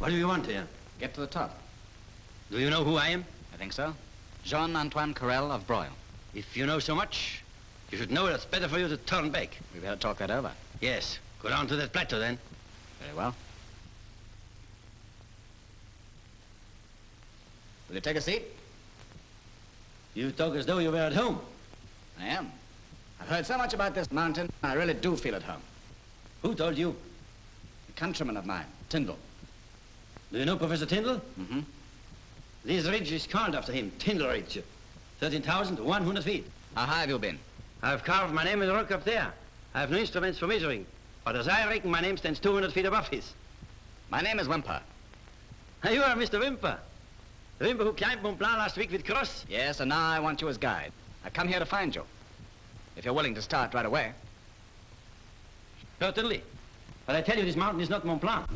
What do you want here? Get to the top. Do you know who I am? I think so. Jean-Antoine Carrel of Broil. If you know so much, you should know it's better for you to turn back. We better talk that over. Yes. Go down to that plateau, then. Very well. Will you take a seat? You talk as though you were at home. I am. I've heard so much about this mountain, I really do feel at home. Who told you? A countryman of mine, Tyndall. Do you know Professor Tyndall? Mm-hmm. This ridge is called after him, Tyndall Ridge. 13,100 feet. How high have you been? I've carved my name in the rock up there. I have no instruments for measuring. But as I reckon, my name stands 200 feet above his. My name is Wimper. You are Mr. Wimper. The Wimper who climbed Mont Blanc last week with Cross. Yes, and now I want you as guide. I've come here to find you. If you're willing to start right away. Certainly. But I tell you, this mountain is not Mont Blanc.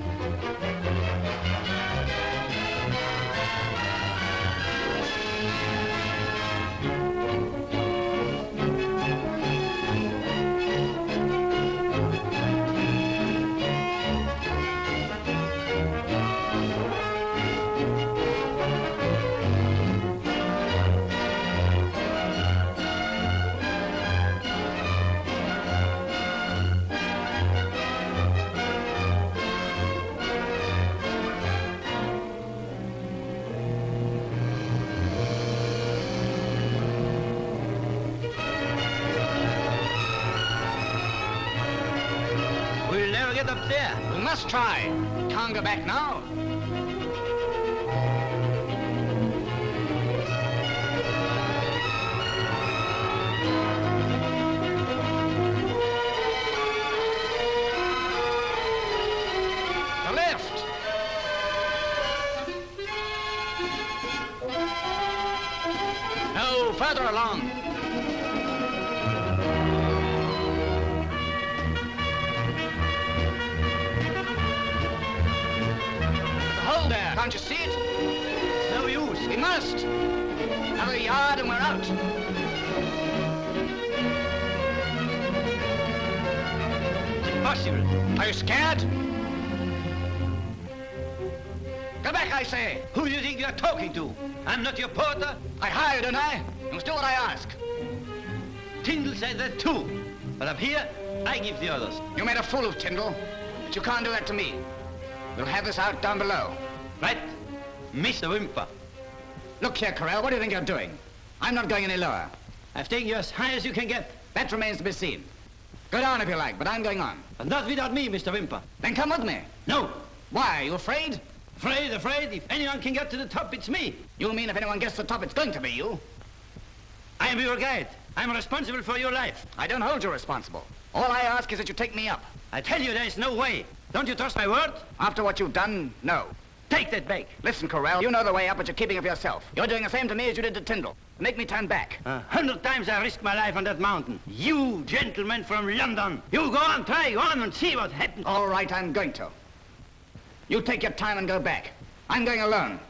Get up there. We must try. Can't go back now. The left. No, further along. There. Can't you see it? No use. We must. Another yard and we're out. It's impossible. Are you scared? Go back, I say. Who do you think you're talking to? I'm not your porter. I hired, don't I? You must do what I ask. Tyndall said that too. But up here, I give the orders. You made a fool of Tyndall, but you can't do that to me. We'll have this out down below. Right, Mr. Wimper. Look here, Carrel, what do you think you're doing? I'm not going any lower. I've taken you as high as you can get. That remains to be seen. Go down if you like, but I'm going on. But not without me, Mr. Wimper. Then come with me. No. Why, are you afraid? Afraid. If anyone can get to the top, it's me. You mean if anyone gets to the top, it's going to be you? I am your guide. I'm responsible for your life. I don't hold you responsible. All I ask is that you take me up. I tell you, there's no way. Don't you trust my word? After what you've done, no. Take that back. Listen, Carrel, you know the way up, but you're keeping it for yourself. You're doing the same to me as you did to Tyndall. Make me turn back. 100 times I risked my life on that mountain. You, gentlemen from London. You go on, try, go on and see what happens. All right, I'm going to. You take your time and go back. I'm going alone.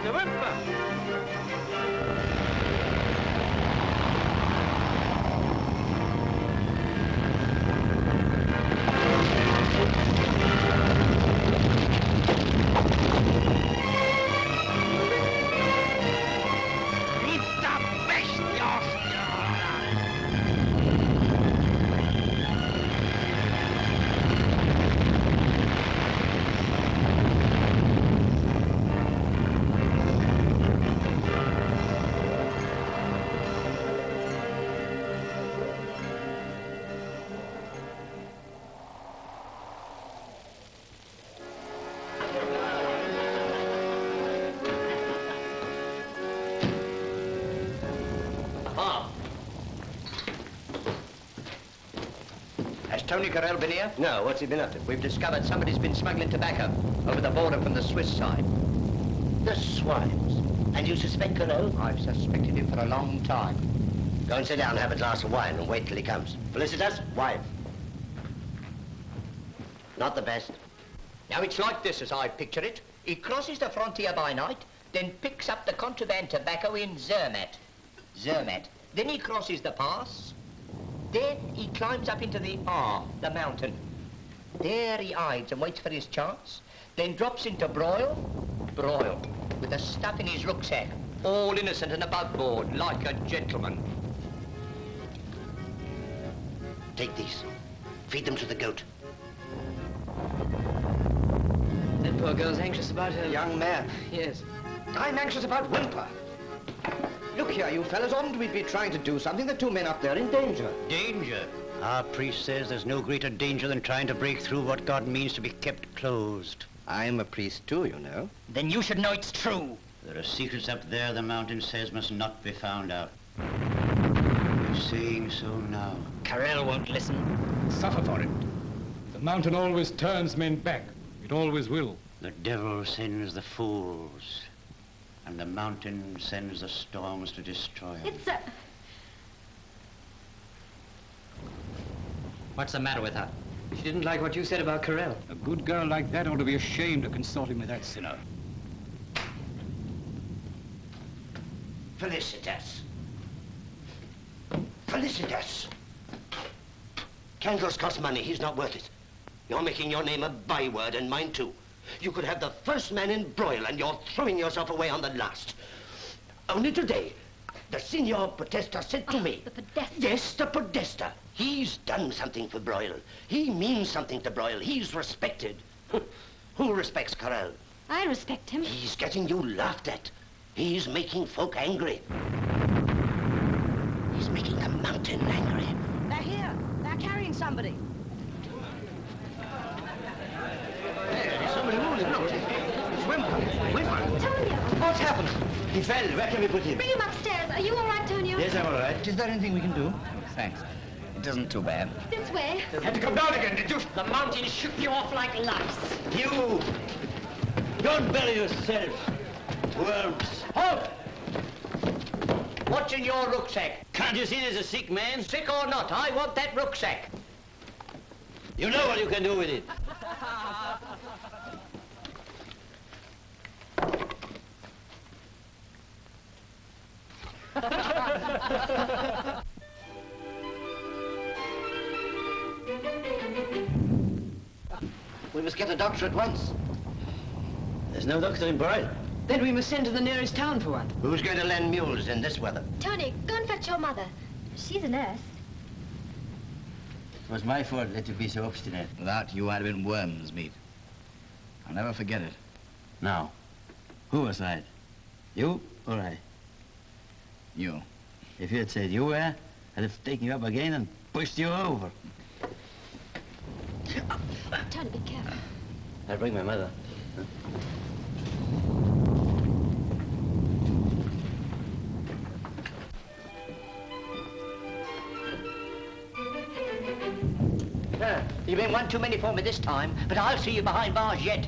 the Wimper! Tony Carrel been here? No, what's he been up to? We've discovered somebody's been smuggling tobacco over the border from the Swiss side. The swines. And you suspect Carrel? I've suspected him for a long time. Go and sit down and have a glass of wine and wait till he comes. Felicitas, wife. Not the best. Now, it's like this as I picture it. He crosses the frontier by night, then picks up the contraband tobacco in Zermatt. Then he crosses the pass. Then he climbs up into the mountain. There he hides and waits for his chance. Then drops into Broil, with the stuff in his rucksack, all innocent and above board, like a gentleman. Take these. Feed them to the goat. That poor girl's anxious about her... Young man. Yes. I'm anxious about Wimper. Look here, you fellas, oughtn't we be trying to do something? The two men up there are in danger. Danger? Our priest says there's no greater danger than trying to break through what God means to be kept closed. I'm a priest too, you know. Then you should know it's true. There are secrets up there the mountain says must not be found out. You're saying so now. Carrel won't listen. Suffer for it. The mountain always turns men back. It always will. The devil sends the fools, and the mountain sends the storms to destroy them. It's a... What's the matter with her? She didn't like what you said about Carrel. A good girl like that ought to be ashamed of consorting with that sinner. Felicitas. Felicitas. Candles cost money. He's not worth it. You're making your name a byword, and mine too. You could have the first man in Broil, and you're throwing yourself away on the last. Only today, the Signor Podesta said to me... The Podesta? Yes, the Podesta. He's done something for Broil. He means something to Broil. He's respected. Who respects Carrel? I respect him. He's getting you laughed at. He's making folk angry. He's making the mountain angry. They're here. They're carrying somebody. There's somebody moving. Look. It's Wimper. Wimper. Tonio! What's happened? He fell. Where can we put him? Bring him upstairs. Are you all right, Tonio? Yes, I'm all right. Is there anything we can do? Thanks. It isn't too bad. This way. Had to come down again, did you? The mountain shook you off like lice. You! Don't bury yourself, worms. Halt! What's in your rucksack? Can't you see there's a sick man? Sick or not, I want that rucksack. You know what you can do with it. We must get a doctor at once. There's no doctor in Broil. Then we must send to the nearest town for one. Who's going to lend mules in this weather? Tony, go and fetch your mother. She's a nurse. It was my fault that you be so obstinate. That you had been worm's meat. I'll never forget it. Now, who was right? You or I? You. If you had said you were, I'd have taken you up again and pushed you over. Tony, be careful. I'll bring my mother. You've been one too many for me this time, but I'll see you behind bars yet.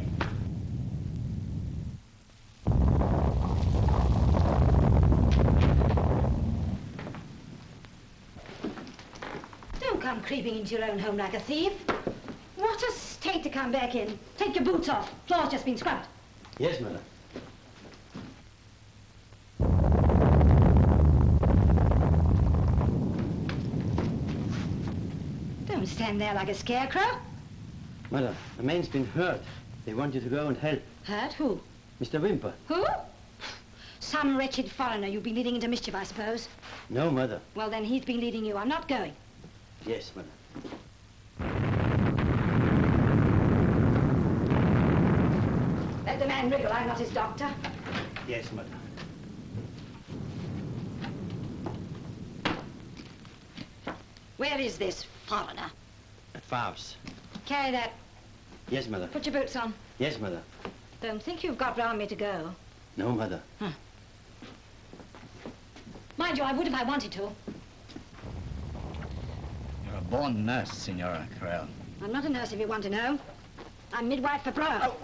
Don't come creeping into your own home like a thief. What a state to come back in. Take your boots off. Floor's just been scrubbed. Yes, mother. Don't stand there like a scarecrow. Mother, a man's been hurt. They want you to go and help. Hurt? Who? Mr. Wimper. Who? Some wretched foreigner you've been leading into mischief, I suppose. No, Mother. Well, then he's been leading you. I'm not going. Yes, Mother. Let the man wriggle. I'm not his doctor. Yes, Mother. Where is this foreigner? At Favre's. Carry that. Yes, Mother. Put your boots on. Yes, Mother. Don't think you've got round me to go. No, Mother. Mind you, I would if I wanted to. You're a born nurse, Signora Carrel. I'm not a nurse, if you want to know. I'm midwife for Bro. Oh.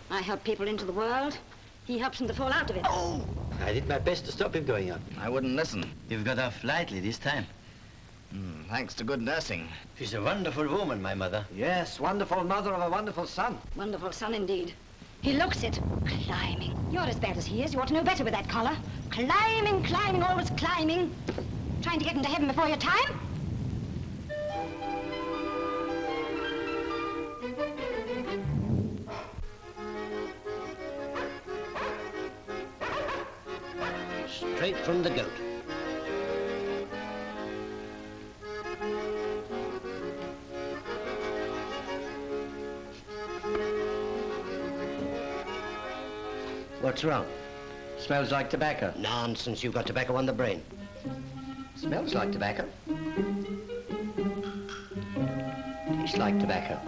I help people into the world. He helps them to fall out of it. Oh! I did my best to stop him going up. I wouldn't listen. You've got off lightly this time. Thanks to good nursing. She's a wonderful woman, my mother. Yes, wonderful mother of a wonderful son. Wonderful son indeed. He looks it. Climbing. You're as bad as he is. You ought to know better with that collar. Climbing, climbing, always climbing. Trying to get into heaven before your time? Straight from the goat. What's wrong? Smells like tobacco. Nonsense, you've got tobacco on the brain. Smells like tobacco. Tastes like tobacco.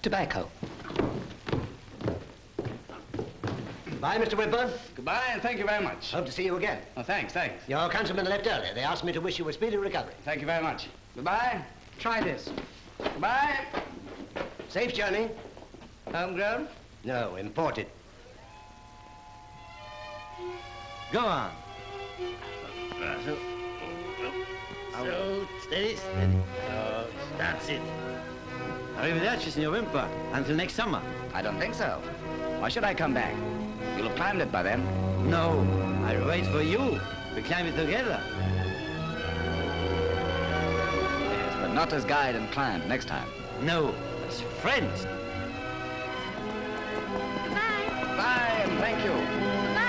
Tobacco. Bye, Mr. Wimper. Goodbye, and thank you very much. Hope to see you again. Oh, thanks, thanks. Your countrymen left early. They asked me to wish you a speedy recovery. Thank you very much. Goodbye. Try this. Goodbye. Safe journey. Homegrown? No, imported. Go on. So, steady, steady. Oh, that's it. Arrivederci, Signor Wimper. Until next summer. I don't think so. Why should I come back? You'll have climbed it by then. No, I'll wait for you. We climb it together. Yes, but not as guide and client next time. No, as friends. Goodbye. Bye, and thank you. Goodbye.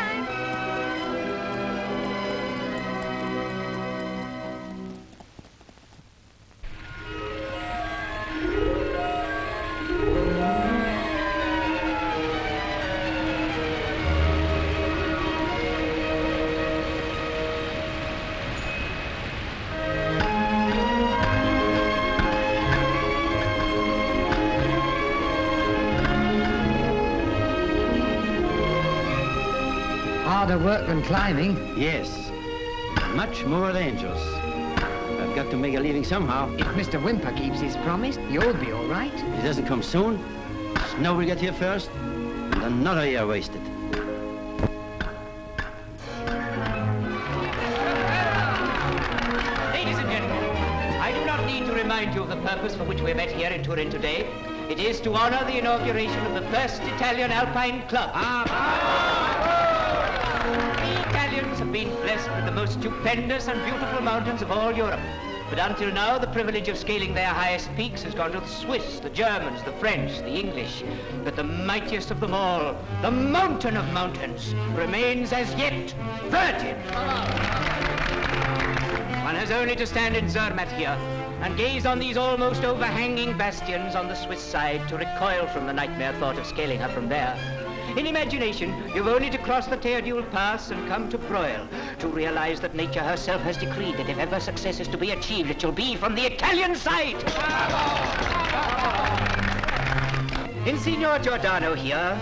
Harder work than climbing. Yes, much more dangerous. I've got to make a living somehow. If Mr. Wimper keeps his promise, you'll be all right. If it doesn't come soon, snow will get here first, and another year wasted. Ladies and gentlemen, I do not need to remind you of the purpose for which we're met here in Turin today. It is to honor the inauguration of the first Italian Alpine Club. We Italians have been blessed with the most stupendous and beautiful mountains of all Europe. But until now, the privilege of scaling their highest peaks has gone to the Swiss, the Germans, the French, the English. But the mightiest of them all, the mountain of mountains, remains as yet virgin. One has only to stand in Zermatt here and gaze on these almost overhanging bastions on the Swiss side to recoil from the nightmare thought of scaling her from there. In imagination, you've only to cross the Teodule Pass and come to Broil to realize that nature herself has decreed that if ever success is to be achieved, it shall be from the Italian side. In Signor Giordano here,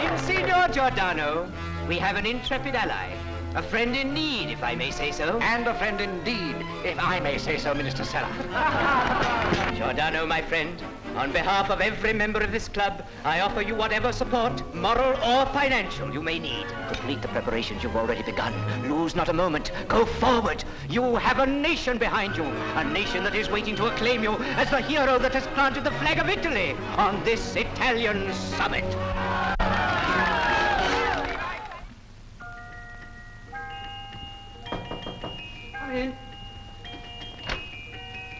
in Signor Giordano, we have an intrepid ally. A friend in need, if I may say so. And a friend indeed, if I may say so, Minister Seller. Giordano, my friend, on behalf of every member of this club, I offer you whatever support, moral or financial, you may need. Complete the preparations you've already begun. Lose not a moment. Go forward. You have a nation behind you. A nation that is waiting to acclaim you as the hero that has planted the flag of Italy on this Italian summit. Come in.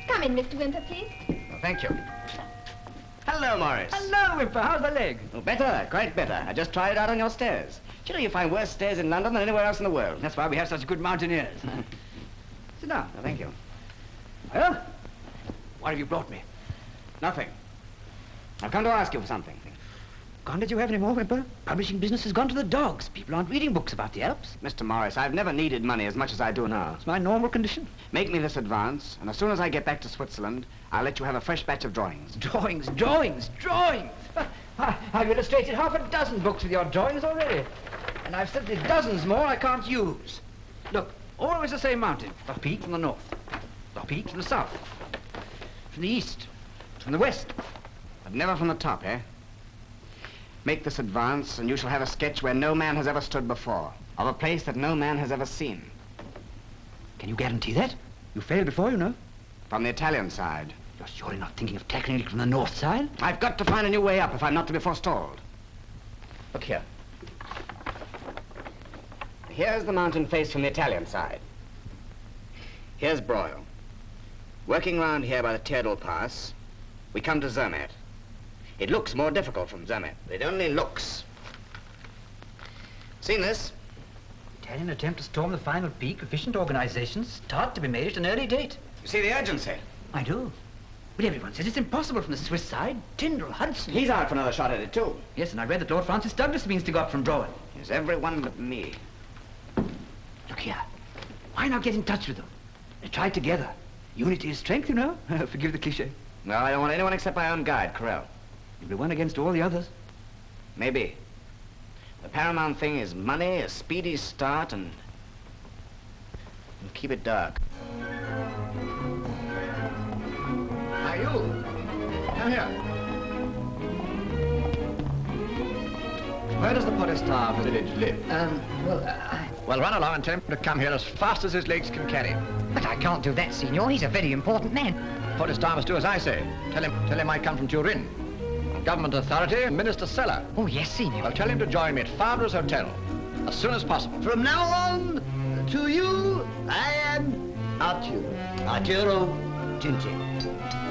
Come in, Mr. Wimper, please. Well, thank you. Hello, Morris. Hello, Wimper. How's the leg? Oh, better, quite better. I just tried it out on your stairs. Do you know you find worse stairs in London than anywhere else in the world? That's why we have such good mountaineers. Sit down. Oh, thank you. Well, what have you brought me? Nothing. I've come to ask you for something. Gone did you have any more, Wimper? Publishing business has gone to the dogs. People aren't reading books about the Alps. Mr. Morris, I've never needed money as much as I do now. It's my normal condition. Make me this advance, and as soon as I get back to Switzerland, I'll let you have a fresh batch of drawings. Drawings, drawings, drawings! I've illustrated half a dozen books with your drawings already. And I've simply dozens more I can't use. Look, always the same mountain. The peak from the north. The peak from the south. From the east. From the west. But never from the top, eh? Make this advance, and you shall have a sketch where no man has ever stood before, of a place that no man has ever seen. Can you guarantee that? You failed before, you know. From the Italian side. You're surely not thinking of tackling it from the north side? I've got to find a new way up if I'm not to be forestalled. Look here. Here's the mountain face from the Italian side. Here's Broyle. Working round here by the Teardal Pass, we come to Zermatt. It looks more difficult from Zermatt. It only looks. Seen this? Italian attempt to storm the final peak, efficient organizations, start to be made at an early date. You see the urgency? I do. But everyone says it's impossible from the Swiss side. Tyndall, Hudson. He's out for another shot at it, too. Yes, and I read that Lord Francis Douglas means to go up from Broyle. Yes, everyone but me. Look here. Why not get in touch with them? They try together. Unity is strength, you know. Forgive the cliché. No, I don't want anyone except my own guide, Carrel. You'll be one against all the others. Maybe. The paramount thing is money, a speedy start, and keep it dark. Are you? Come here. Where does the Podestar village live? Well, run along and tell him to come here as fast as his legs can carry him. But I can't do that, Signor. He's a very important man. Podestar must do as I say. Tell him I come from Turin. Government authority, Minister Seller. Oh, yes, Signor. Well, tell him to join me at Fabre's Hotel as soon as possible. From now on, to you, I am Arturo Tintin.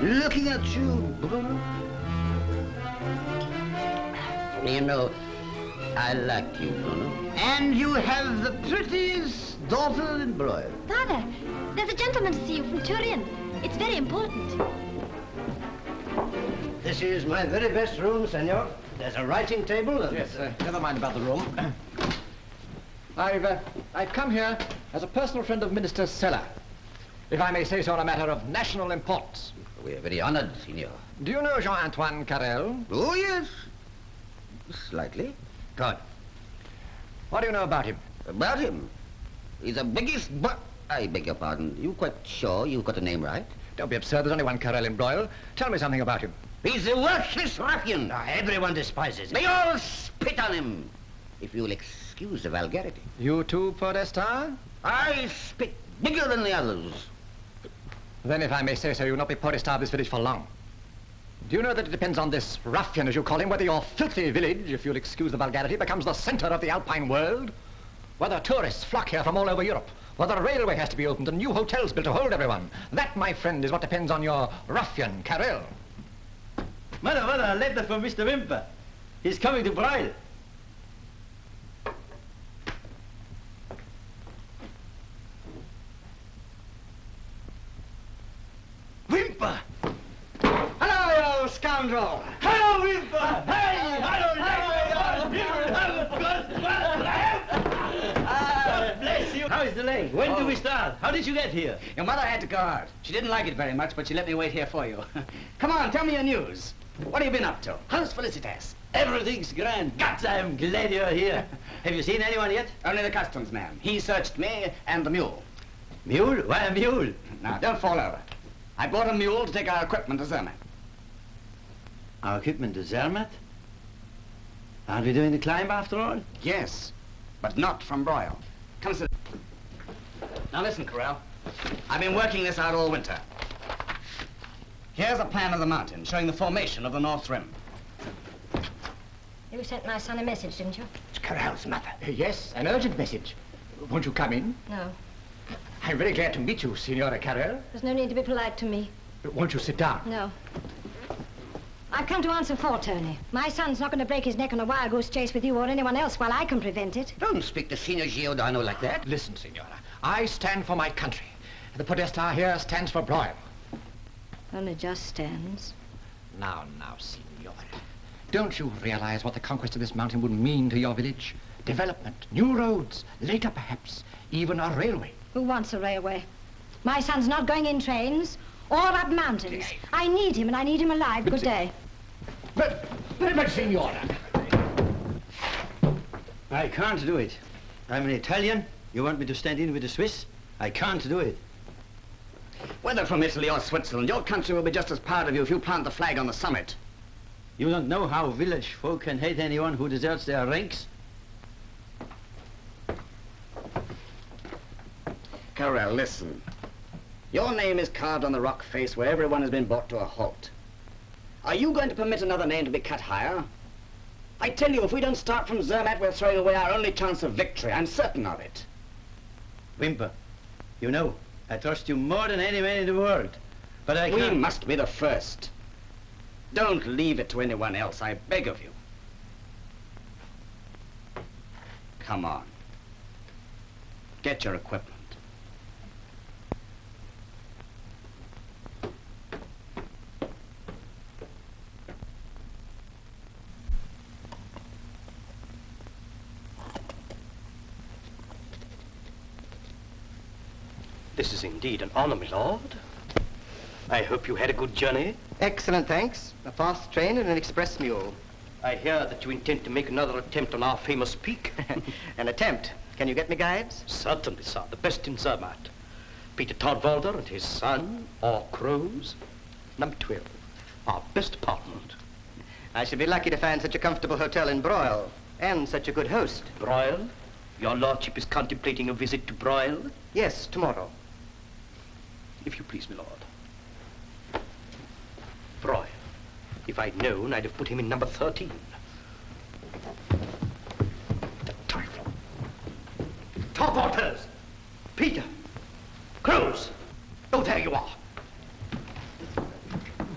Looking at you, Bruno. You know, I like you, Bruno. And you have the prettiest daughter in Broyle. Father, there's a gentleman to see you from Turin. It's very important. This is my very best room, senor. There's a writing table. And Yes, never mind about the room. I've come here as a personal friend of Minister Seller, if I may say so on a matter of national importance. We are very honored, senor. Do you know Jean-Antoine Carrel? Oh, yes. Slightly. Good. What do you know about him? About him? He's the biggest I beg your pardon. You quite sure you've got the name right? Don't be absurd. There's only one Carrel in Broyle. Tell me something about him. He's a worthless ruffian. Everyone despises him. They all spit on him. If you'll excuse the vulgarity. You too, Podestar? I spit bigger than the others. Then, if I may say so, you'll not be Podestar of this village for long. Do you know that it depends on this ruffian, as you call him, whether your filthy village, if you'll excuse the vulgarity, becomes the center of the Alpine world? Whether tourists flock here from all over Europe? Whether a railway has to be opened and new hotels built to hold everyone? That, my friend, is what depends on your ruffian, Carrel. Mother, a letter from Mr. Wimper. He's coming to Broyle. Wimper! Hello, you old scoundrel! Hello, Wimper! Hey! Bless you! How is the leg? When do we start? How did you get here? Your mother had to go out. She didn't like it very much, but she let me wait here for you. Come on, tell me your news. What have you been up to? How's Felicitas? Everything's grand. Gods, I'm glad you're here. Have you seen anyone yet? Only the customs man. He searched me and the mule. Mule? Why a mule? Now, don't fall over. I bought a mule to take our equipment to Zermatt. Our equipment to Zermatt? Aren't we doing the climb after all? Yes, but not from Broyle. Come sit. Now listen, Carrel. I've been working this out all winter. Here's a plan of the mountain showing the formation of the North Rim. You sent my son a message, didn't you? It's Carrel's mother. Yes, an urgent message. Won't you come in? No. I'm very glad to meet you, Signora Carrel. There's no need to be polite to me. But won't you sit down? No. I've come to answer for Tony. My son's not going to break his neck on a wild goose chase with you or anyone else while I can prevent it. Don't speak to Signor Giordano like that. Listen, Signora. I stand for my country. The Podesta here stands for broil. Only just stands. Now, Signora. Don't you realize what the conquest of this mountain would mean to your village? Development, new roads, later perhaps, even a railway. Who wants a railway? My son's not going in trains or up mountains. I need him, and I need him alive. Good day. But, Signora. I can't do it. I'm an Italian. You want me to stand in with the Swiss? I can't do it. Whether from Italy or Switzerland, your country will be just as proud of you if you plant the flag on the summit. You don't know how village folk can hate anyone who deserts their ranks? Carrel, listen. Your name is carved on the rock face where everyone has been brought to a halt. Are you going to permit another name to be cut higher? I tell you, if we don't start from Zermatt, we're throwing away our only chance of victory. I'm certain of it. Wimper, you know, I trust you more than any man in the world. But I can't... We must be the first. Don't leave it to anyone else, I beg of you. Come on. Get your equipment. This is indeed an honor, my lord. I hope you had a good journey. Excellent, thanks. A fast train and an express mule. I hear that you intend to make another attempt on our famous peak. An attempt. Can you get me guides? Certainly, sir. The best in Zermatt. Peter Torvalder and his son, or Crows. Number 12. Our best apartment. I should be lucky to find such a comfortable hotel in Broil, and such a good host. Broil? Your lordship is contemplating a visit to Broil? Yes, tomorrow. If you please, my lord. Broil. If I'd known, I'd have put him in number 13. The trifle. Torvalters! Peter! Crows! Oh, there you are.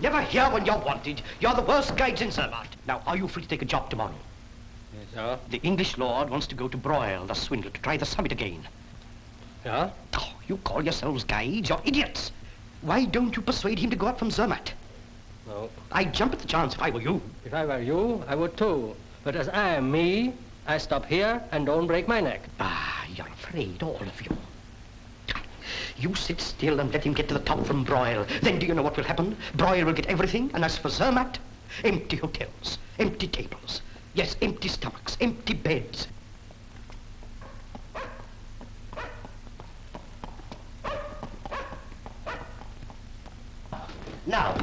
Never here when you're wanted. You're the worst guides in Zermatt. Now, are you free to take a job tomorrow? Yes, sir. The English lord wants to go to Broil, the swindler, to try the summit again. Yeah? Oh, you call yourselves guides? You're idiots. Why don't you persuade him to go up from Zermatt? No. I'd jump at the chance if I were you. If I were you, I would too. But as I am me, I stop here and don't break my neck. Ah, you're afraid, all of you. You sit still and let him get to the top from Broil. Then do you know what will happen? Broil will get everything, and as for Zermatt, empty hotels, empty tables. Yes, empty stomachs, empty beds. Now,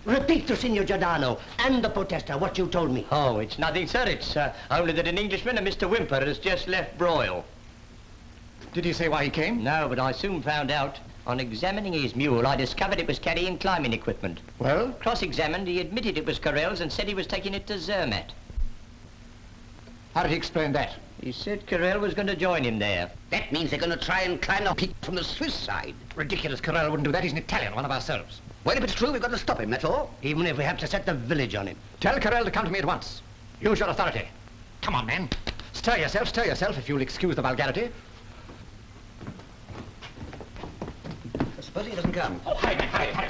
repeat to Signor Giordano and the Podesta what you told me. Oh, it's nothing, sir. It's only that an Englishman, a Mr. Wimper, has just left Broil. Did he say why he came? No, but I soon found out. On examining his mule, I discovered it was carrying climbing equipment. Well? Cross-examined, he admitted it was Carrel's and said he was taking it to Zermatt. How did he explain that? He said Carrel was going to join him there. That means they're going to try and climb the peak from the Swiss side. Ridiculous. Carrel wouldn't do that. He's an Italian, one of ourselves. Well, if it's true, we've got to stop him, that's all. Even if we have to set the village on him. Tell Carrel to come to me at once. Use your authority. Come on, man. Stir yourself, if you'll excuse the vulgarity. Suppose he doesn't come. Oh, hurry.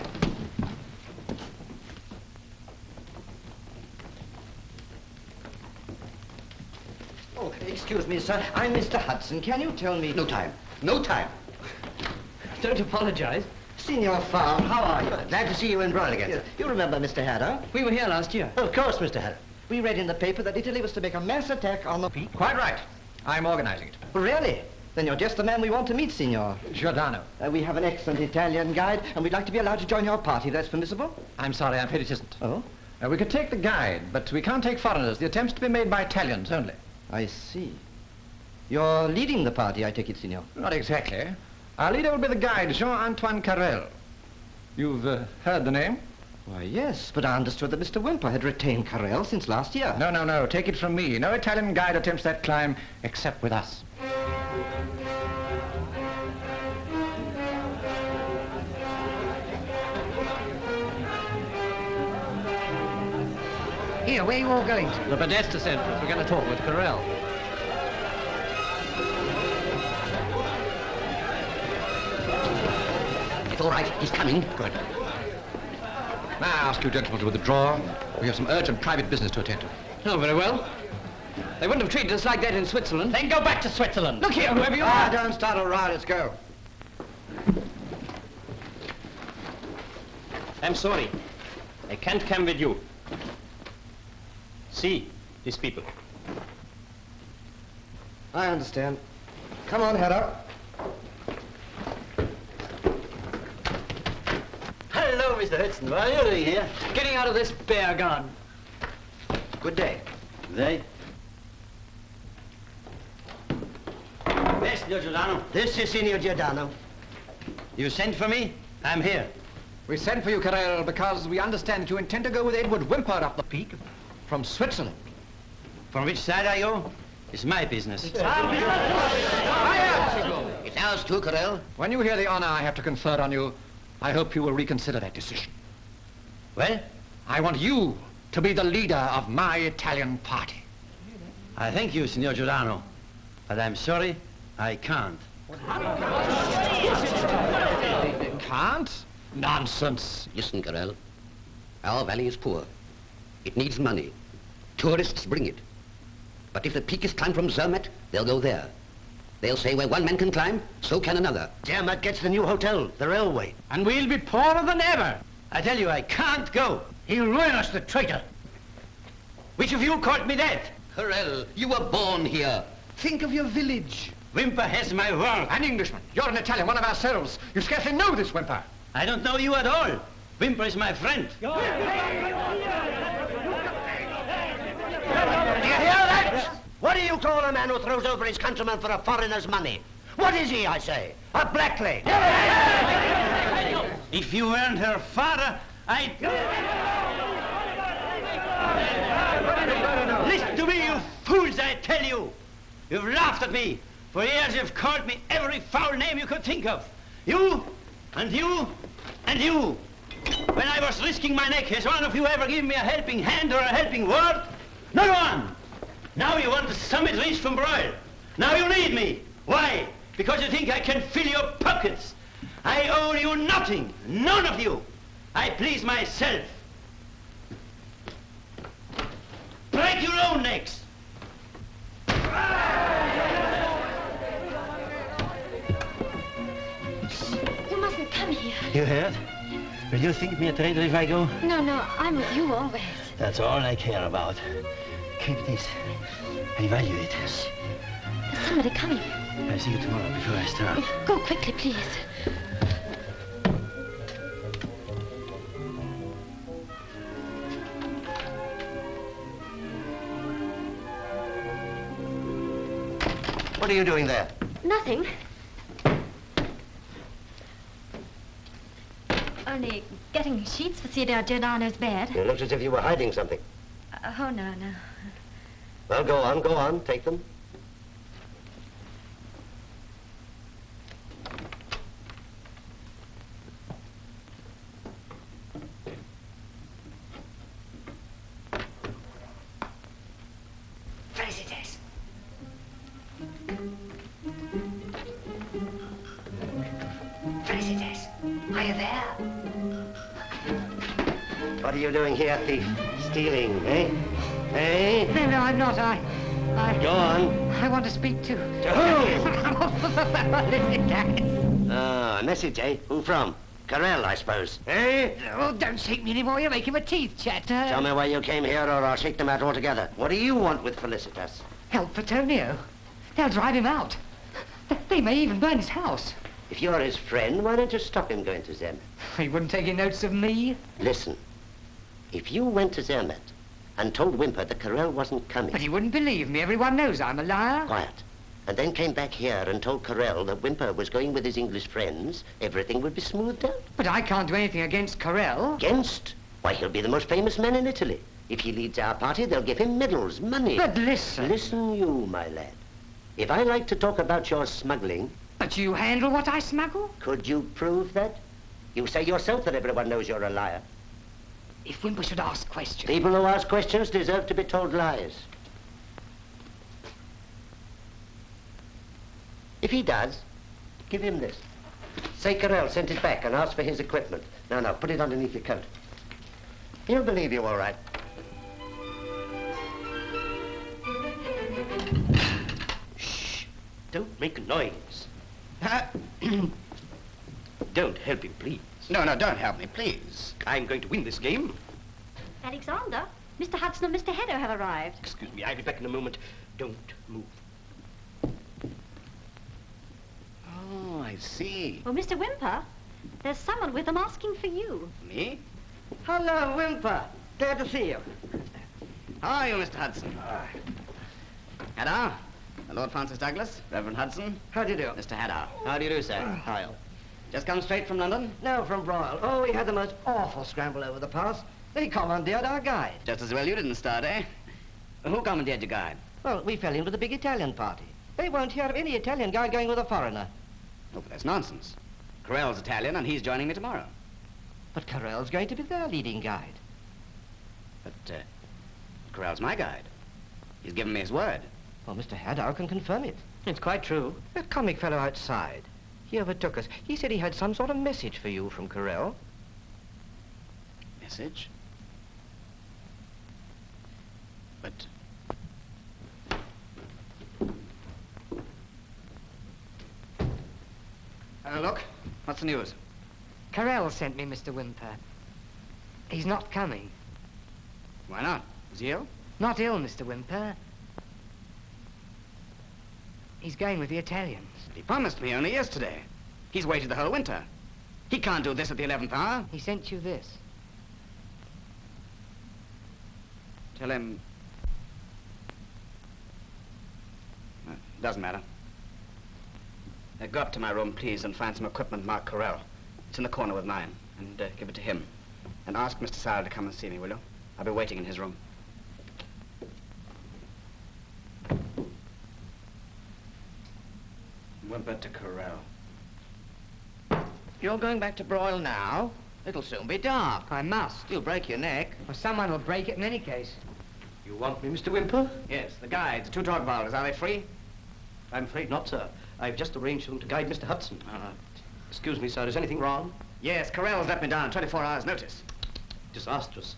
Oh, excuse me, sir. I'm Mr. Hudson. Can you tell me... No time. Don't apologize. Signor Farm, how are you? Glad to see you in Broil again. Yes. You remember Mr. Haddow? We were here last year. Of course, Mr. Haddow. We read in the paper that Italy was to make a mass attack on the peak. Quite right. I'm organizing it. Really? Then you're just the man we want to meet, Signor. Giordano. We have an excellent Italian guide, and we'd like to be allowed to join your party. That's permissible? I'm sorry, I'm afraid it isn't. Oh? We could take the guide, but we can't take foreigners. The attempt's to be made by Italians only. I see. You're leading the party, I take it, Signor. Not exactly. Our leader will be the guide, Jean-Antoine Carrel. You've heard the name? Why, yes, but I understood that Mr. Wimper had retained Carrel since last year. No. Take it from me. No Italian guide attempts that climb except with us. Here, where are you all going to? The Podesta Centre. We're going to talk with Carrel. It's all right. He's coming. Good. May I ask you gentlemen to withdraw? We have some urgent private business to attend to. Oh, very well. They wouldn't have treated us like that in Switzerland. Then go back to Switzerland. Look here, whoever you are. Don't start a riot. Let's go. I'm sorry. I can't come with you. See, these people. I understand. Come on, head up. Hello, Mr. Hudson. What are you doing here? Getting out of this bear garden. Good day. They? Yes, Signor Giordano. This is Signor Giordano. You sent for me? I'm here. We sent for you, Carrel, because we understand that you intend to go with Edward Wimper up the peak from Switzerland. From which side I go? It's my business. It's ours too, Carrel. When you hear the honor I have to confer on you, I hope you will reconsider that decision. Well? I want you to be the leader of my Italian party. I thank you, Signor Giordano, but I'm sorry, I can't. Can't? Nonsense. Listen, Carrel. Our valley is poor. It needs money. Tourists bring it. But if the peak is climbed from Zermatt, they'll go there. They'll say where one man can climb, so can another. Zermatt gets the new hotel, the railway. And we'll be poorer than ever. I tell you, I can't go. He'll ruin us, the traitor. Which of you called me that? Carrel, you were born here. Think of your village. Wimper has my word. An Englishman. You're an Italian, one of ourselves. You scarcely know this Wimper. I don't know you at all. Wimper is my friend. Do you hear that? What do you call a man who throws over his countrymen for a foreigner's money? What is he, I say? A blackleg? If you weren't her father, I'd... Listen to me, you fools, I tell you. You've laughed at me. For years you've called me every foul name you could think of. You, and you, and you. When I was risking my neck, has one of you ever given me a helping hand or a helping word? Not one. Now you want the summit reached from Broil. Now you need me. Why? Because you think I can fill your pockets. I owe you nothing. None of you. I please myself. Break your own necks. You mustn't come here. You heard? Will you think me a traitor if I go? No, I'm with you always. That's all I care about. Keep this. I value it. There's somebody coming. I'll see you tomorrow before I start. Go quickly, please. What are you doing there? Nothing. Only getting sheets for Signor Giordano's bed. You looked as if you were hiding something. Oh, no. Well, go on, take them. Felicitas. Felicitas, are you there? What are you doing here, thief? Stealing, eh? Eh? No, I'm not. I... Go on. I want to speak to... To who? Felicitas. Ah, a message, eh? Who from? Carrel, I suppose. Eh? Oh, don't shake me anymore. You're making my teeth chatter. Tell me why you came here or I'll shake them out altogether. What do you want with Felicitas? Help for Tonio. They'll drive him out. They may even burn his house. If you're his friend, why don't you stop him going to Zermatt? He wouldn't take any notes of me. Listen, if you went to Zermatt and told Wimper that Carrel wasn't coming... But he wouldn't believe me. Everyone knows I'm a liar. Quiet. And then came back here and told Carrel that Wimper was going with his English friends, everything would be smoothed out. But I can't do anything against Carrel. Against? Why, he'll be the most famous man in Italy. If he leads our party, they'll give him medals, money. But listen. Listen you, my lad. If I like to talk about your smuggling... But you handle what I smuggle? Could you prove that? You say yourself that everyone knows you're a liar. If Wimper should ask questions... People who ask questions deserve to be told lies. If he does, give him this. Say Carrel sent it back and ask for his equipment. Now, put it underneath your coat. He'll believe you all right. Shh! Don't make a noise. Don't help him, please. No, don't help me, please. I'm going to win this game. Alexander, Mr. Hudson and Mr. Hedder have arrived. Excuse me, I'll be back in a moment. Don't move. Oh, I see. Oh, Mr. Wimper, there's someone with them asking for you. Me? Hello, Wimper. Glad to see you. How are you, Mr. Hudson? Hedder, Lord Francis Douglas, Reverend Hudson. How do you do? Mr. Hedder. How do you do, sir? Hi. Just come straight from London? No, from Broyle. Oh, we had the most awful scramble over the pass. They commandeered our guide. Just as well you didn't start, eh? Who commandeered your guide? Well, we fell in with a big Italian party. They won't hear of any Italian guide going with a foreigner. Oh, but that's nonsense. Carrel's Italian, and he's joining me tomorrow. But Carrel's going to be their leading guide. But, Carrel's my guide. He's given me his word. Well, Mr. Haddow can confirm it. It's quite true. That comic fellow outside, he overtook us. He said he had some sort of message for you from Carrel. Message? But... look, what's the news? Carrel sent me, Mr. Wimper. He's not coming. Why not? Is he ill? Not ill, Mr. Wimper. He's going with the Italians. But he promised me only yesterday. He's waited the whole winter. He can't do this at the 11th hour. He sent you this. Tell him... doesn't matter. Go up to my room, please, and find some equipment marked Carrel. It's in the corner with mine. And give it to him. And ask Mr. Sire to come and see me, will you? I'll be waiting in his room. Wimper to Carrel. You're going back to Broyle now? It'll soon be dark. I must. You'll break your neck. Or someone will break it in any case. You want me, Mr. Wimper? Yes, the guides, 2 dog bowlers, are they free? I'm afraid not, sir. I've just arranged for them to guide Mr. Hudson. Excuse me, sir, is anything wrong? Yes, Carrel's let me down on 24 hours' notice. Disastrous.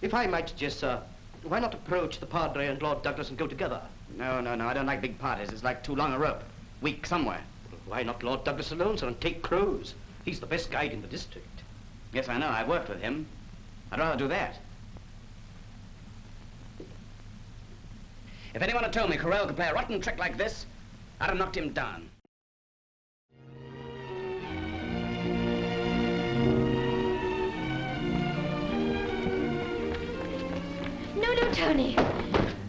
If I might suggest, sir, why not approach the Padre and Lord Douglas and go together? No, I don't like big parties. It's like too long a rope. Weak somewhere. Why not Lord Douglas alone, sir, and take Crowes? He's the best guide in the district. Yes, I know. I've worked with him. I'd rather do that. If anyone had told me Carrel could play a rotten trick like this, I'd have knocked him down. No, Tony.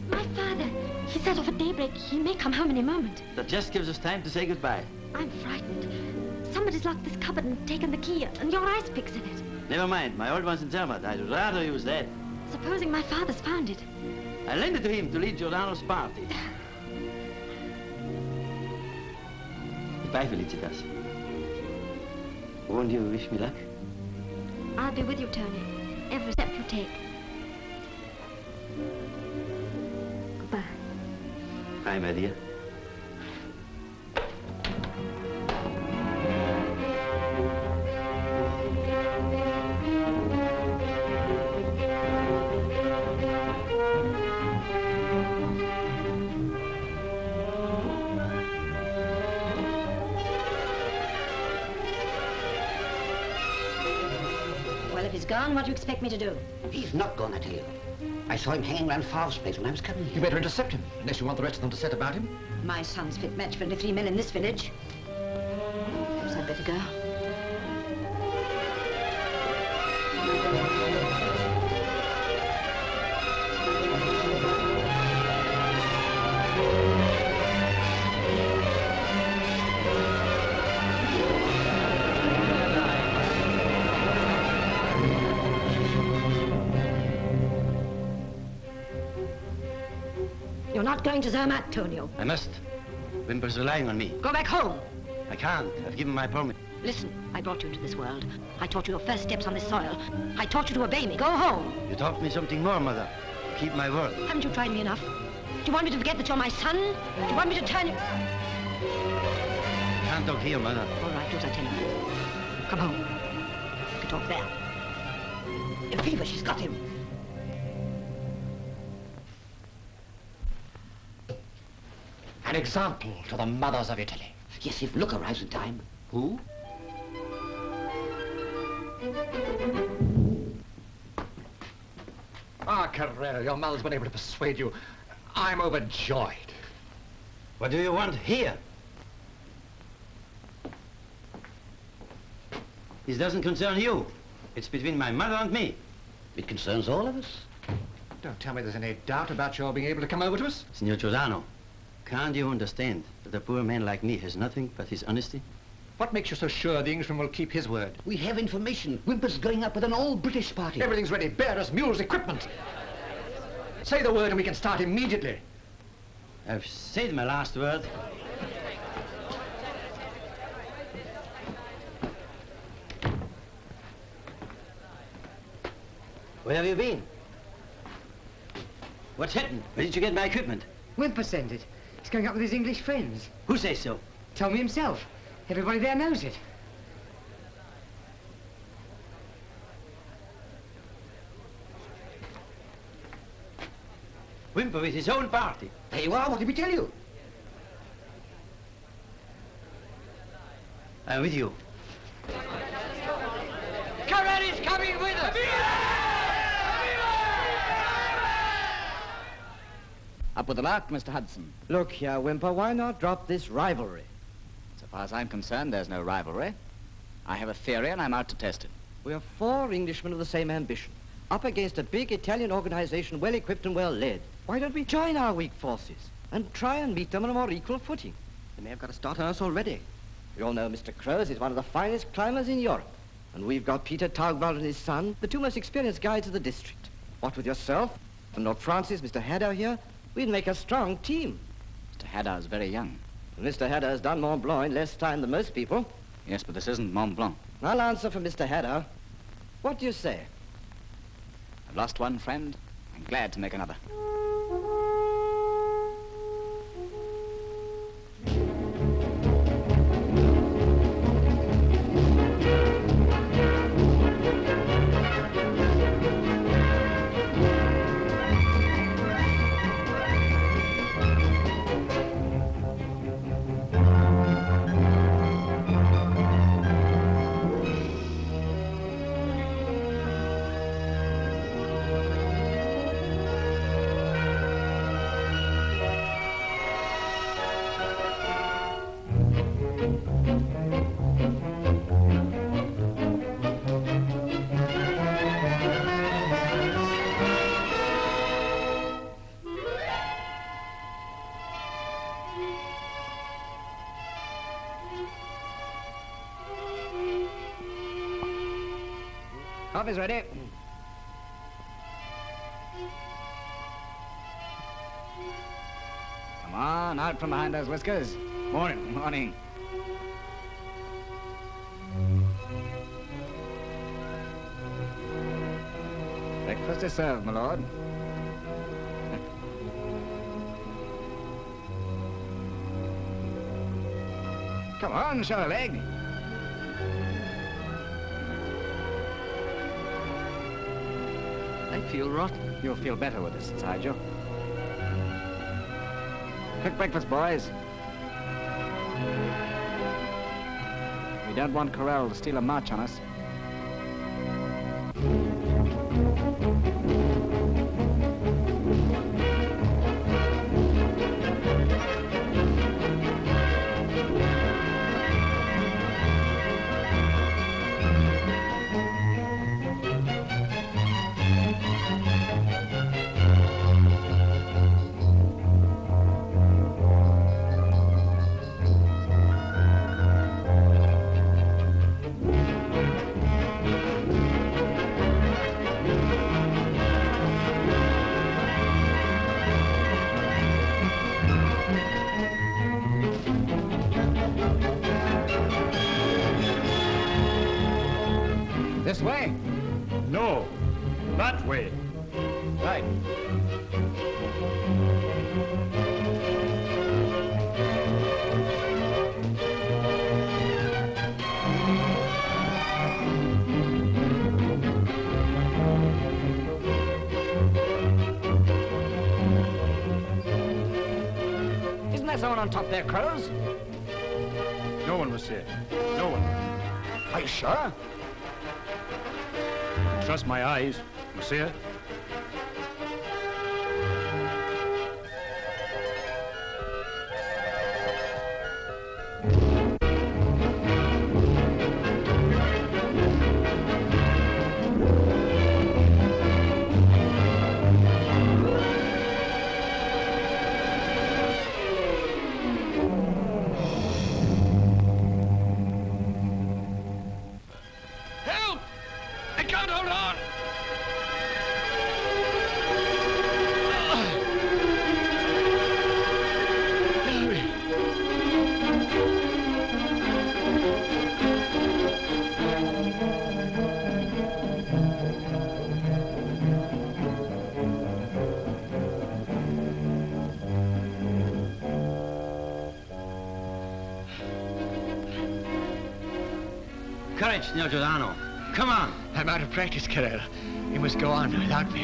My father, he set off at daybreak. He may come home any moment. That just gives us time to say goodbye. I'm frightened. Somebody's locked this cupboard and taken the key, and your ice pick's in it. Never mind, my old one's in Zermatt. I'd rather use that. Supposing my father's found it. I lend it to him to lead Giordano's party. Goodbye, Felicitas. Won't you wish me luck? I'll be with you, Tony. Every step you take. Goodbye. Bye, my dear. Gone, what do you expect me to do? He's not gone, I tell you. I saw him hanging around Favre's place when I was coming here. You better intercept him, unless you want the rest of them to set about him. My son's fit match for only 3 men in this village. Perhaps I'd better go. You're not going to Zermatt, Tonio. I must. Wimper's relying on me. Go back home. I can't. I've given my promise. Listen, I brought you into this world. I taught you your first steps on this soil. I taught you to obey me. Go home. You taught me something more, Mother. Keep my word. Haven't you tried me enough? Do you want me to forget that you're my son? Do you want me to turn you... Can't talk here, Mother. All right, do as I tell you. Come home. We can talk there. A fever, she's got him. An example to the mothers of Italy. Yes, if luck arrives in time. Who? Ah, Carrel, your mother's been able to persuade you. I'm overjoyed. What do you want here? This doesn't concern you. It's between my mother and me. It concerns all of us. Don't tell me there's any doubt about your being able to come over to us. Signor Giordano, can't you understand that a poor man like me has nothing but his honesty? What makes you so sure the Englishman will keep his word? We have information. Wimper's going up with an all-British party. Everything's ready. Bearers, mules, equipment. Say the word and we can start immediately. I've said my last word. Where have you been? What's happened? Where did you get my equipment? Wimper sent it. He's going up with his English friends. Who says so? Told me himself. Everybody there knows it. Wimper with his own party. There you are. What did we tell you? I'm with you. Carrel is coming with us! Up with the lark, Mr. Hudson. Look here, Wimper, why not drop this rivalry? So far as I'm concerned, there's no rivalry. I have a theory and I'm out to test it. We are 4 Englishmen of the same ambition, up against a big Italian organization, well equipped and well led. Why don't we join our weak forces and try and meet them on a more equal footing? They may have got a start on us already. We all know Mr. Croes is one of the finest climbers in Europe. And we've got Peter Taugwald and his son, the 2 most experienced guides of the district. What with yourself and Lord Francis, Mr. Haddow here, we'd make a strong team. Mr. Haddow's very young. And Mr. Haddow's done Mont Blanc in less time than most people. Yes, but this isn't Mont Blanc. I'll answer for Mr. Haddow. What do you say? I've lost one friend. I'm glad to make another. Coffee's ready. Come on, out from behind those whiskers. Morning. Morning. Breakfast is served, my lord. Come on, show a leg. I feel rotten. You'll feel better with us inside you. Quick breakfast, boys. We don't want Carrel to steal a march on us. This way? No, that way. Right. Isn't there someone on top there, Crows? No one, monsieur. No one. Are you sure? Trust my eyes, monsieur. Help! I can't hold on! Courage, signor Giordano. Come on. I'm out of practice, Carrel. You must go on without me.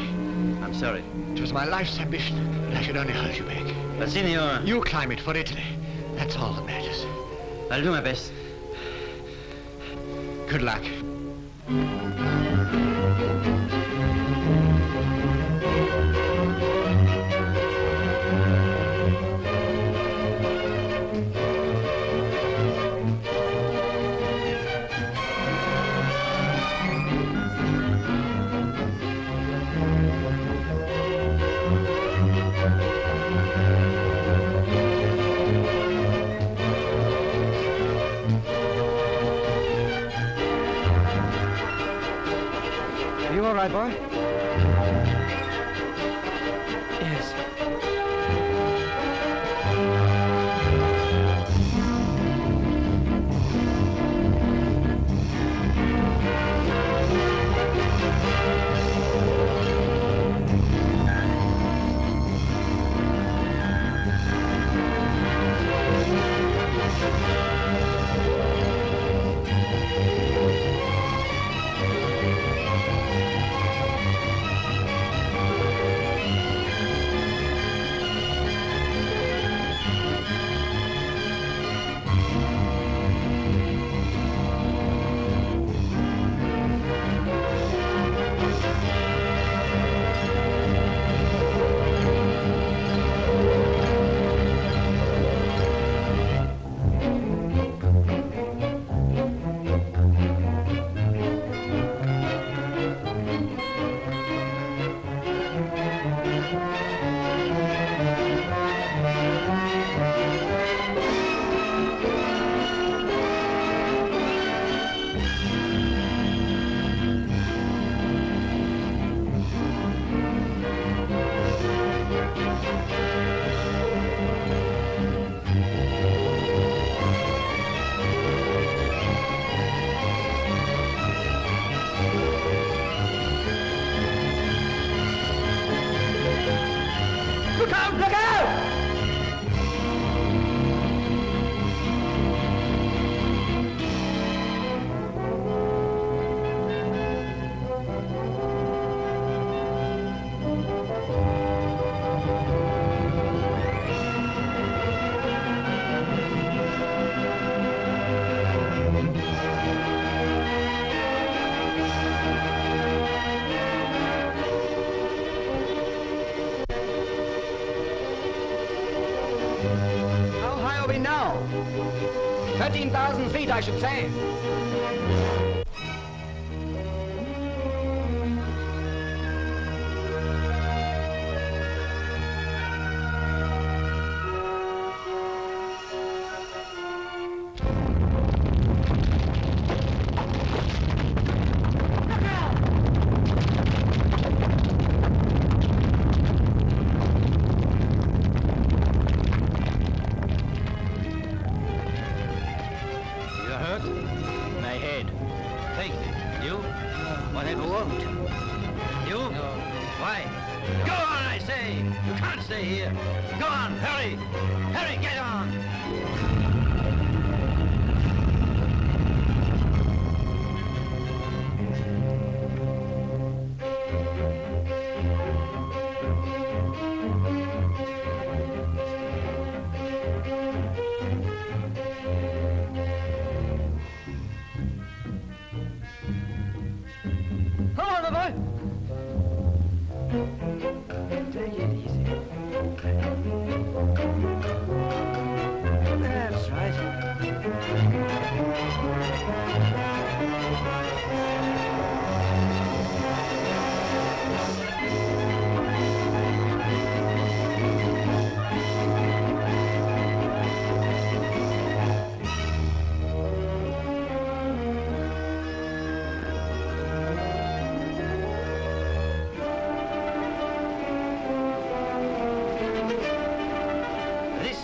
I'm sorry. It was my life's ambition, but I should only hold you back. But, signor... You climb it for Italy. That's all that matters. I'll do my best. Good luck. Are you all right, boy? Yes. Look out! Look out! How high are we now? 13,000 feet, I should say. You hurt? My head. whatever won't. You? No. Why? Go on, I say! You can't stay here. Go on, hurry! Hurry, get on! Take it easy. That's right.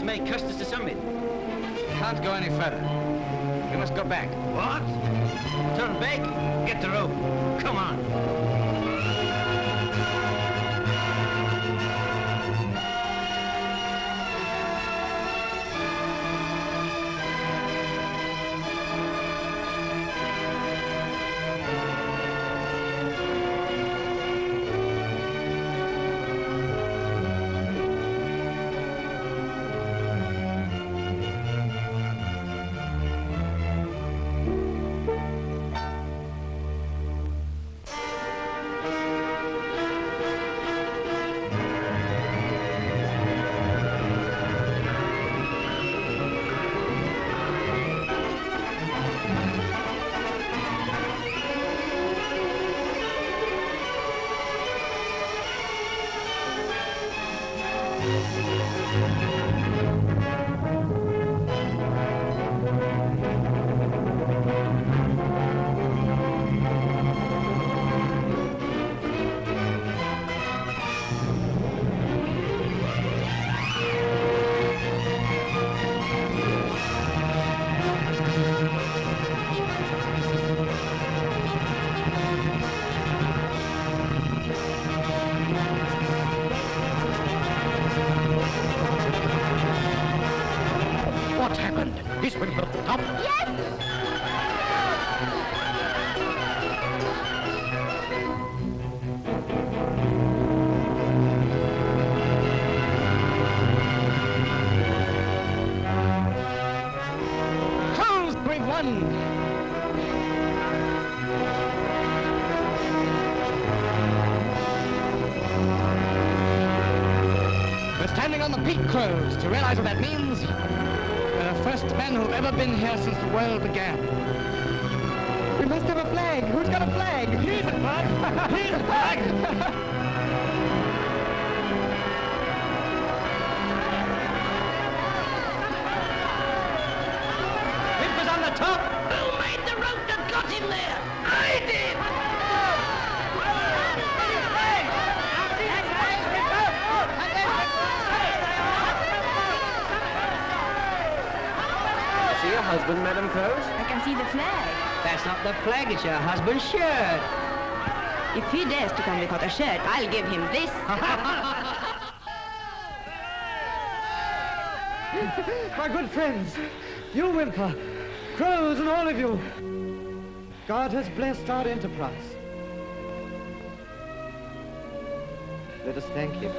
May cost us the summit. Can't go any further. We must go back. What? Turn back? Get the rope. Come on. Is Wimper up? Yes! Close, we've won! We're standing on the peak, Crows. To realize what that means, we're the first men who've ever been here since the world began. We must have a flag. Who's got a flag? Here's a flag. Here's a flag. Wimper's on the top. Who made the rope that got him there? I did! See your husband, Madam Crows? I can see the flag. That's not the flag, it's your husband's shirt. If he dares to come without a shirt, I'll give him this. My good friends, you Wimper, Crows and all of you, God has blessed our enterprise. Let us thank him.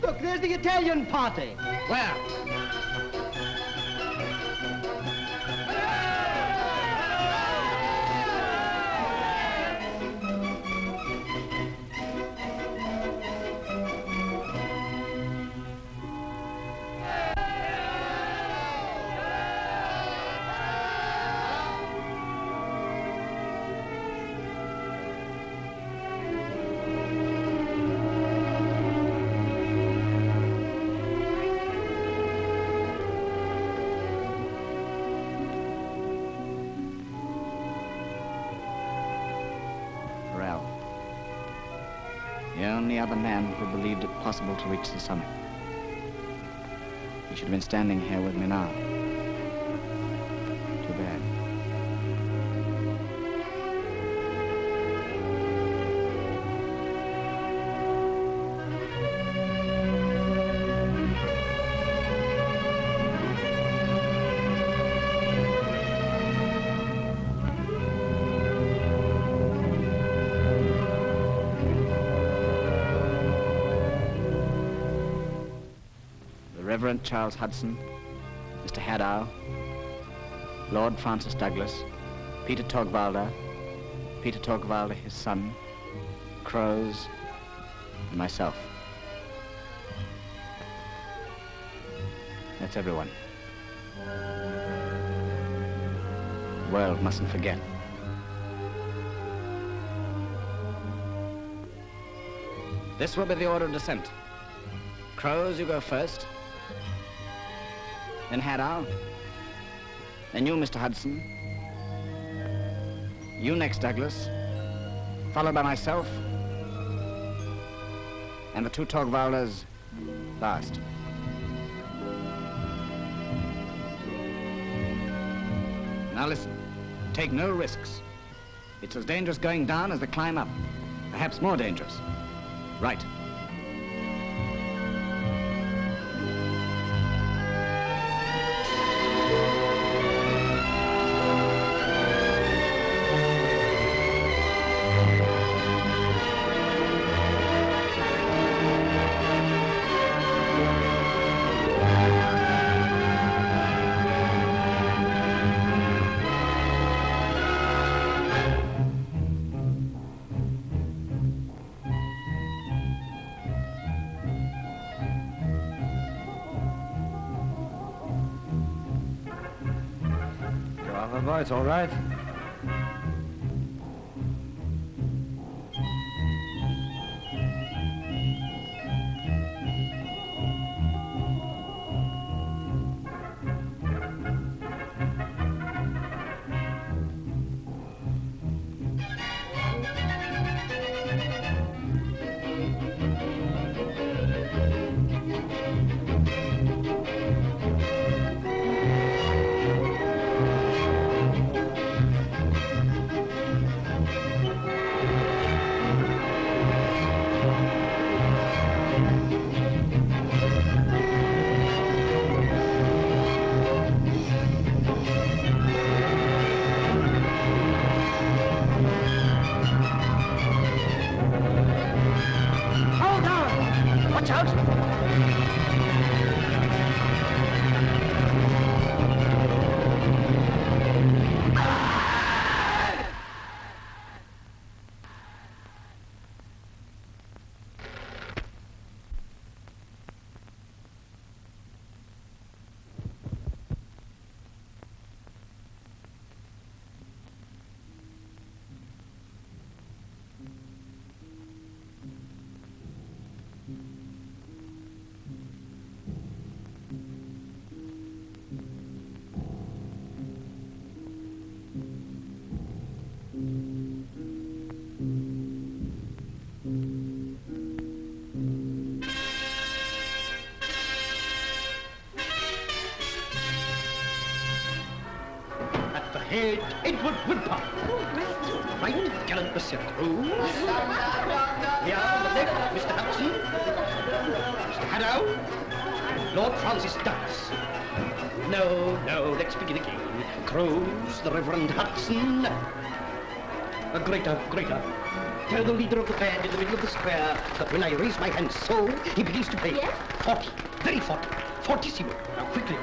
Look, there's the Italian party. Where? any other man who believed it possible to reach the summit. He should have been standing here with me now. Too bad. Reverend Charles Hudson, Mr. Hadow, Lord Francis Douglas, Peter Torgwalder, his son, Crows, and myself. That's everyone. The world mustn't forget. This will be the order of descent. Crows, you go first. Then Hadow. Then you, Mr. Hudson. You next, Douglas. Followed by myself. And the two Torgwalders last. Now listen. Take no risks. It's as dangerous going down as the climb up. Perhaps more dangerous. Right. It's all right. Edward Wimper. Right, gallant Monsieur Cruz. Here on the left, Mr. Hudson. Mr. Hadow. Lord Francis Douglas. No, let's begin again. Cruz, the Reverend Hudson. A greater. Tell the leader of the band in the middle of the square that when I raise my hand so, he begins to play. Yes? 40, very 40. 40 seaward. Now, quickly.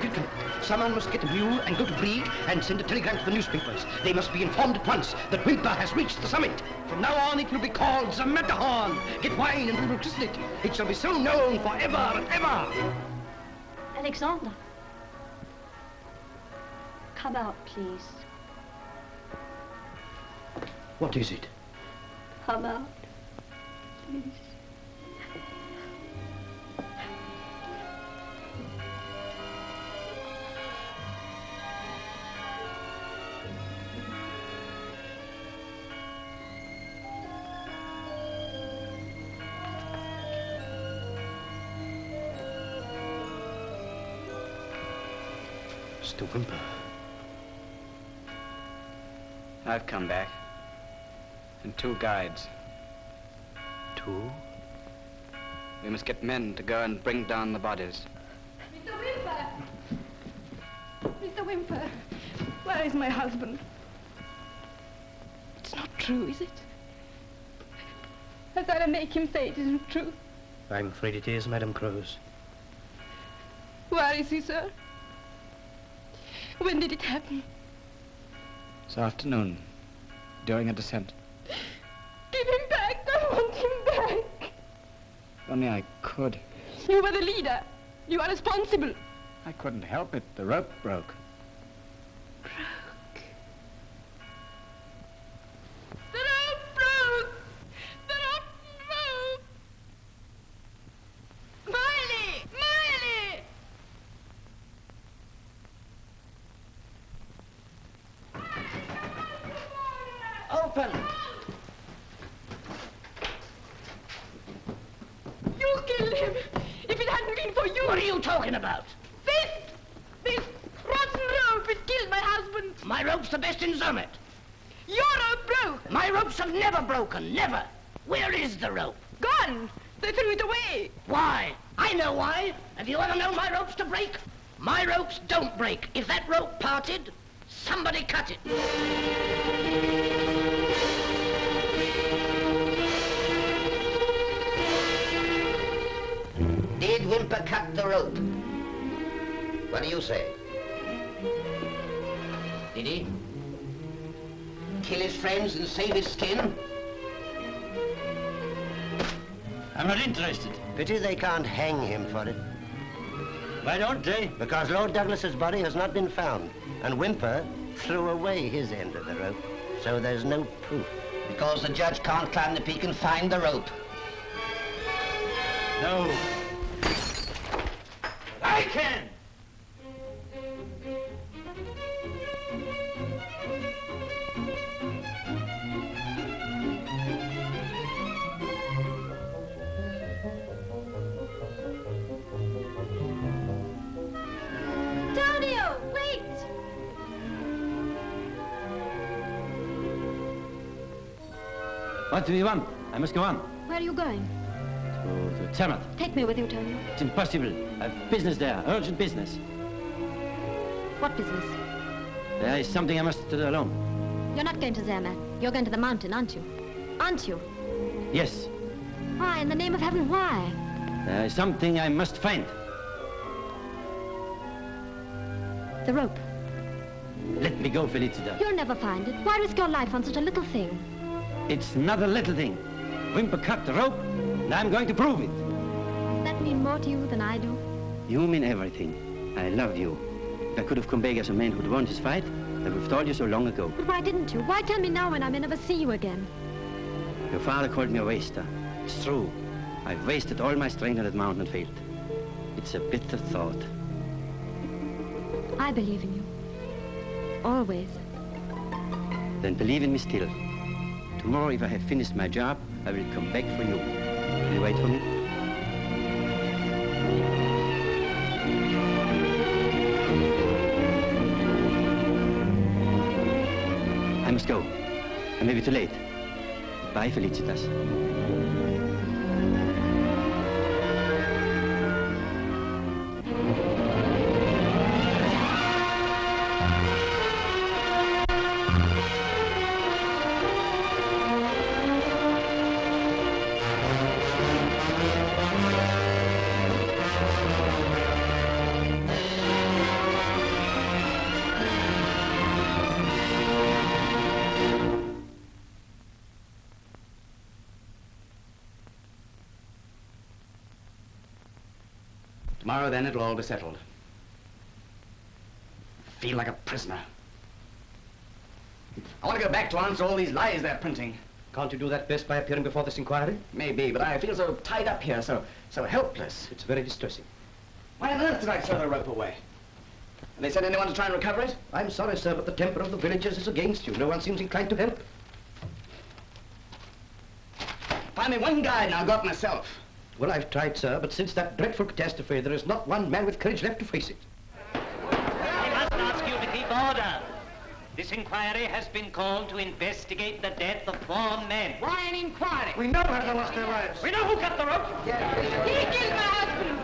Someone must get a mule and go to Brieg and send a telegram to the newspapers. They must be informed at once that Wimper has reached the summit. From now on, it will be called the Matterhorn. Get wine and we will christen it. It shall be so known forever and ever. Alexander. Come out, please. What is it? Come out, please. to Wimper. I've come back. And 2 guides. 2? We must get men to go and bring down the bodies. Mr. Wimper! Mr. Wimper, where is my husband? It's not true, is it? Has I to make him say it isn't true? I'm afraid it is, Madam Cruz. Where is he, sir? When did it happen? This afternoon, during a descent. Give him back! I want him back! Only I could. You were the leader. You are responsible. I couldn't help it. The rope broke. The rope broke! The rotten rope! Miley! Miley! Open! You killed him! If it hadn't been for you! What are you talking about? This rotten rope, it killed my husband! My rope's the best in Zermatt. Your rope broke! My ropes have never broken, never. Where is the rope? Gone! They threw it away! Why? I know why. Have you ever known my ropes to break? My ropes don't break. If that rope parted, somebody cut it. Did Wimper cut the rope? What do you say? Did he? Kill his friends and save his skin? I'm not interested. Pity they can't hang him for it. Why don't they? Because Lord Douglas's body has not been found, and Wimper threw away his end of the rope, so there's no proof. Because the judge can't climb the peak and find the rope. No. I can! Tonio, wait! What do you want? I must go on. Where are you going? To Zermatt. Take me with you, Tonio. It's impossible. I have business there, urgent business. What business? There is something I must do alone. You're not going to Zermatt. You're going to the mountain, aren't you? Aren't you? Yes, Why, in the name of heaven, why? there is something I must find. The rope. Let me go, Felicita. You'll never find it. Why risk your life on such a little thing? It's not a little thing. Wimper cut the rope, and I'm going to prove it. Does that mean more to you than I do? You mean everything. I love you. If I could have come back as a man who'd won his fight, I would have told you so long ago. But why didn't you? Why tell me now when I may never see you again? Your father called me a waster. It's true. I've wasted all my strength on that mountain field. It's a bitter thought. I believe in you. Always. Then believe in me still. Tomorrow, if I have finished my job, I will come back for you. Will you wait for me? I must go. I may be too late. Bye, Felicitas. Tomorrow, then, it'll all be settled. I feel like a prisoner. I want to go back to answer all these lies they're printing. Can't you do that best by appearing before this inquiry? Maybe, but I feel so tied up here, so helpless. It's very distressing. Why on earth did I throw the rope away? And they sent anyone to try and recover it? I'm sorry, sir, but the temper of the villagers is against you. No one seems inclined to help. Find me one guide and I'll go up myself. Well, I've tried, sir, but since that dreadful catastrophe, there is not one man with courage left to face it. We must not order. This inquiry has been called to investigate the death of 4 men. Why an inquiry? We know how they lost their lives. We know who cut the rope. He killed my husband.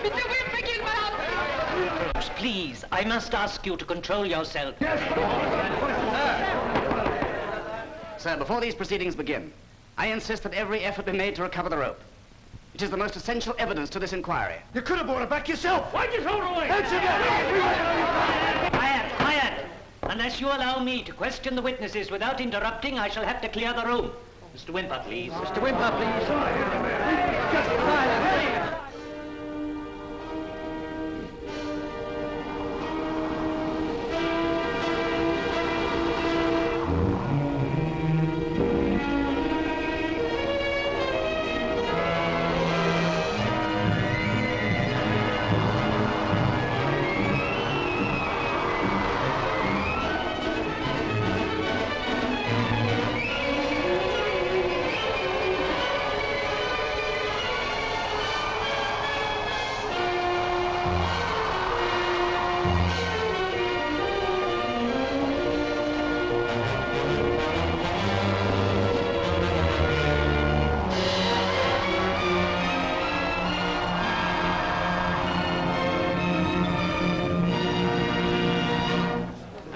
Mr. Wimper killed my husband. Please, I must ask you to control yourself. Sir, before these proceedings begin, I insist that every effort be made to recover the rope. It is the most essential evidence to this inquiry. You could have brought it back yourself. Why'd you throw it away? Quiet, quiet. Unless you allow me to question the witnesses without interrupting, I shall have to clear the room. Mr. Wimper, please. Mr. Wimper, please. Just silence.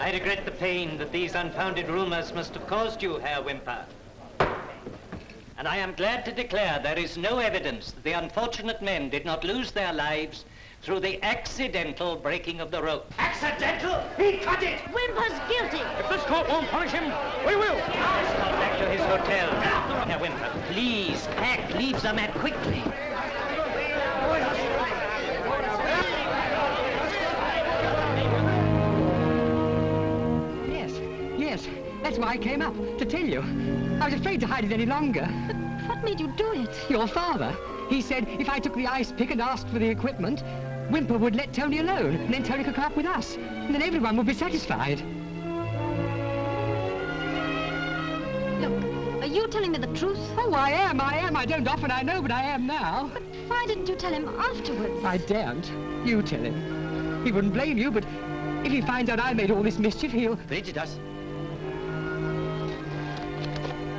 I regret the pain that these unfounded rumors must have caused you, Herr Wimper. And I am glad to declare there is no evidence that the unfortunate men did not lose their lives through the accidental breaking of the rope. Accidental? He cut it! Wimper's guilty. If this court won't punish him, we will. Let's go back to his hotel. Herr Wimper, please, pack, leave Zermatt quickly. Yes, that's why I came up, to tell you. I was afraid to hide it any longer. But what made you do it? Your father. He said if I took the ice pick and asked for the equipment, Wimper would let Tony alone, and then Tony could come up with us. And then everyone would be satisfied. Look, are you telling me the truth? Oh, I am. I don't often, I know, but I am now. But why didn't you tell him afterwards? I daren't. You tell him. He wouldn't blame you, but if he finds out I made all this mischief, he'll... Prejudice.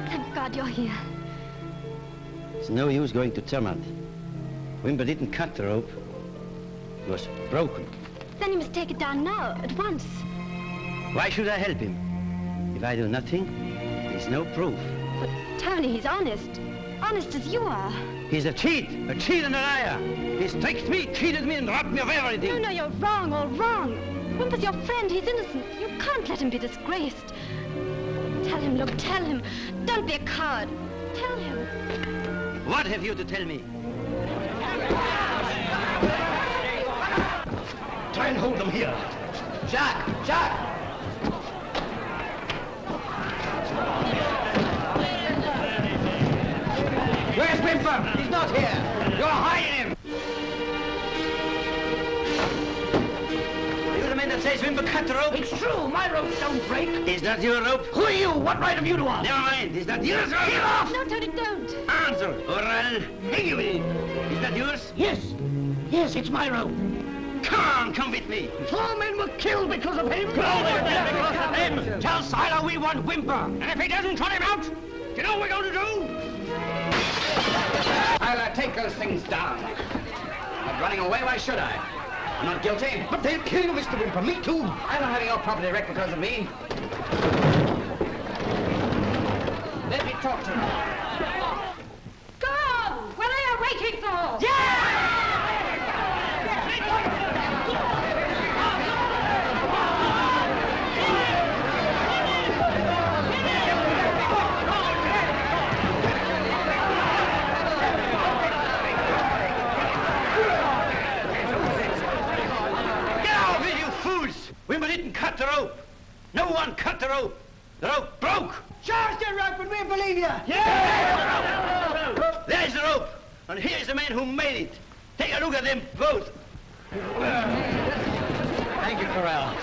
Thank God you're here. It's no use going to Zermatt. Wimper didn't cut the rope. It was broken. Then you must take it down now, at once. Why should I help him? If I do nothing, there's no proof. But Tony, he's honest. Honest as you are. He's a cheat and a liar. He's tricked me, cheated me, and robbed me of everything. No, you're wrong, all wrong. Wimper's your friend, he's innocent. You can't let him be disgraced. Tell him, look, tell him. Don't be a coward. Tell him. What have you to tell me? Try and hold them here. Jacques! Jacques! Where's Wimper? He's not here. You're hiding him. You're the man that says Wimper cut the rope? It's true. My ropes don't break. Is that your rope? Who are you? What right have you to ask? Never mind. Is that yours? Get off! No, Tony, don't. Answer, or I'll hang you with it. Is that yours? Yes. Yes, it's my rope. Come on, come with me. 4 men were killed because of him. Because of him. Tell Siler we want Wimper. And if he doesn't trot him out, do you know what we're going to do? I'll take those things down. Not running away, why should I? I'm not guilty. But they'll kill you, Mr. Wimper. Me too. I'm not having your property wrecked because of me. Let me talk to you. Go on! What are you waiting for? Yeah! Wimper didn't cut the rope. No one cut the rope. The rope broke. Charge the rope and we'll believe you. Yeah! There's the rope. And here's the man who made it. Take a look at them both. Thank you, Carrel.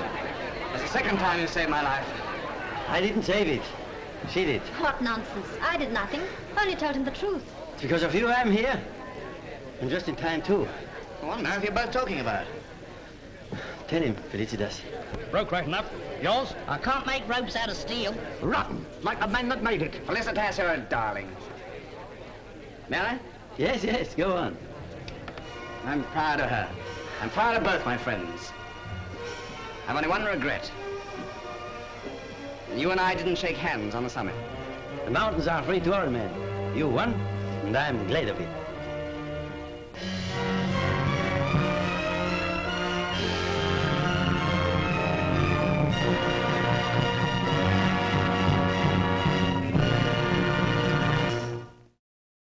That's the second time you saved my life. I didn't save it. She did. What nonsense. I did nothing. Only told him the truth. It's because of you I'm here. And just in time, too. What on earth are you both talking about? Tell him, Felicitas. Broke right enough. Yours? I can't make ropes out of steel. Rotten, like the man that made it. Felicitas, you're a darling. May I? Yes, yes, go on. I'm proud of her. I'm proud of both my friends. I've only one regret. You and I didn't shake hands on the summit. The mountains are free to all men. You won, and I'm glad of it.